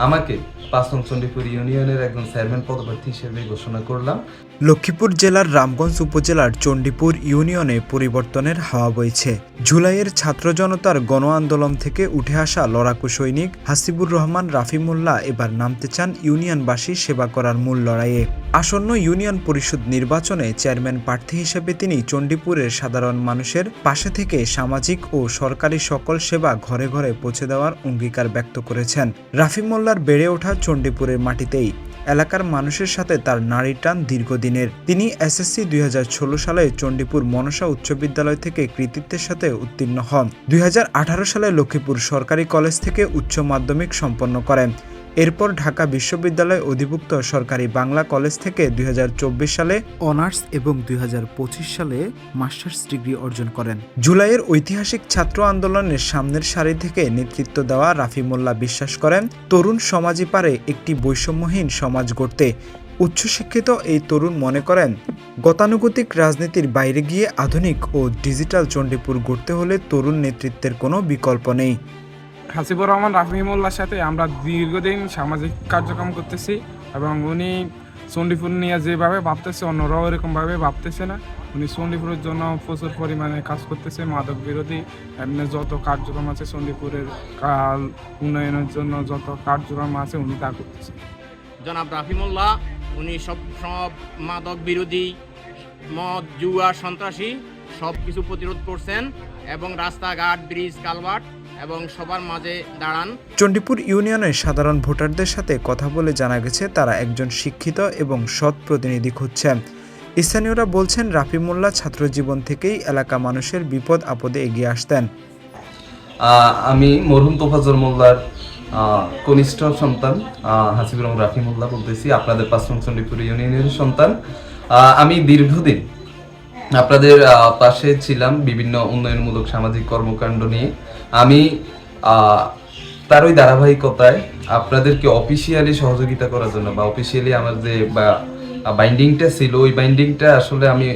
আমাকে ৫ নং চণ্ডীপুর ইউনিয়নের একজন চেয়ারম্যান পদপ্রার্থী হিসেবে ঘোষণা করলাম। লক্ষ্মীপুর জেলার রামগঞ্জ উপজেলার চণ্ডীপুর ইউনিয়নে পরিবর্তনের হাওয়া বইছে। জুলাইয়ের ছাত্র জনতার গণ আন্দোলন থেকে উঠে আসা লড়াকু সৈনিক হাসিবুর রহমান রাফি মোল্লা এবার নামতে চান ইউনিয়নবাসী সেবা করার মূল লড়াইয়ে। আসন্ন ইউনিয়ন পরিষদ নির্বাচনে চেয়ারম্যান প্রার্থী হিসেবে তিনি চণ্ডীপুরের সাধারণ মানুষের পাশে থেকে সামাজিক ও সরকারি সকল সেবা ঘরে ঘরে পৌঁছে দেওয়ার অঙ্গীকার ব্যক্ত করেছেন। রাফি মোল্লার বেড়ে ওঠা চণ্ডীপুরের মাটিতেই। এলাকার মানুষের সাথে তার নাড়ির টান দীর্ঘদিনের। তিনি এসএসসি ২০১৬ সালে চণ্ডীপুর মনসা উচ্চ বিদ্যালয় থেকে কৃতিত্বের সাথে উত্তীর্ণ হন। ২০১৮ সালে লক্ষ্মীপুর সরকারি কলেজ থেকে উচ্চ মাধ্যমিক সম্পন্ন করেন। এরপর ঢাকা বিশ্ববিদ্যালয় অধিভুক্ত সরকারি বাংলা কলেজ থেকে ২০২৪ সালে অনার্স এবং ২০২৫ সালে মাস্টার্স ডিগ্রি অর্জন করেন। জুলাইয়ের ঐতিহাসিক ছাত্র আন্দোলনের সামনের সারি থেকে নেতৃত্ব দেওয়া রাফি মোল্লা বিশ্বাস করেন, তরুণ সমাজই পারে একটি বৈষম্যহীন সমাজ গড়তে। উচ্চশিক্ষিত এই তরুণ মনে করেন, গতানুগতিক রাজনীতির বাইরে গিয়ে আধুনিক ও ডিজিটাল চণ্ডীপুর গড়তে হলে তরুণ নেতৃত্বের কোনো বিকল্প নেই। হাসিবুর রহমান রাফি মোল্লার সাথে আমরা দীর্ঘদিন সামাজিক কার্যক্রম করতেছি এবং উনি চণ্ডীপুর নিয়ে যেভাবে ভাবতেছে অন্যরাও এরকমভাবে ভাবতেছে না। উনি চণ্ডীপুরের জন্য প্রচুর পরিমাণে কাজ করতেছে। মাদক বিরোধী এমনি যত কার্যক্রম আছে চণ্ডীপুরের উন্নয়নের জন্য যত কার্যক্রম আছে উনি তা করতেছে। জনাব রাফি মোল্লা উনি সব মাদক বিরোধী, মদ জুয়া সন্ত্রাসী সব কিছু প্রতিরোধ করছেন এবং রাস্তাঘাট ব্রিজ কালভার্ট এবং সবার মাঝে দাঁড়ান। চণ্ডীপুর ইউনিয়নের সাধারণ ভোটারদের সাথে কথা বলে জানা গেছে তারা একজন শিক্ষিত এবং সৎ প্রতিনিধি খুঁজছেন। স্থানীয়রা বলছেন, রাফি মোল্লা ছাত্র জীবন থেকেই এলাকা মানুষের বিপদ আপদে এগিয়ে আসতেন। আমি মরহুম তোফাজ্জল মোল্লার কনিষ্ঠ সন্তান হাসিবুর রহমান রাফি মোল্লা বলতেছি, আপনাদের ৫ নং চণ্ডীপুর ইউনিয়নের সন্তান। আমি দীর্ঘদিন আপনাদের পাশে ছিলাম বিভিন্ন উন্নয়নমূলক সামাজিক কর্মকাণ্ড নিয়ে। আমি তার ওই ধারাবাহিকতায় আপনাদেরকে অফিসিয়ালি সহযোগিতা করার জন্য বা অফিসিয়ালি আমার যে বাইন্ডিংটা ছিল, ওই বাইন্ডিংটা আসলে আমি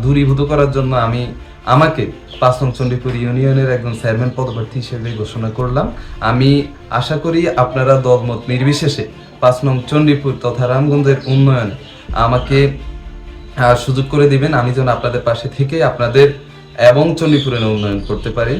দূরীভূত করার জন্য আমাকে ৫ নং চণ্ডীপুর ইউনিয়নের একজন চেয়ারম্যান পদপ্রার্থী হিসেবে ঘোষণা করলাম। আমি আশা করি আপনারা দলমত নির্বিশেষে ৫ নং চণ্ডীপুর তথা রামগঞ্জের উন্নয়নে আমাকে সুযোগ করে দিবেন, আমি যেন আপনাদের পাশে থেকে আপনাদের এবং চণ্ডীপুরের উন্নয়ন করতে পারি।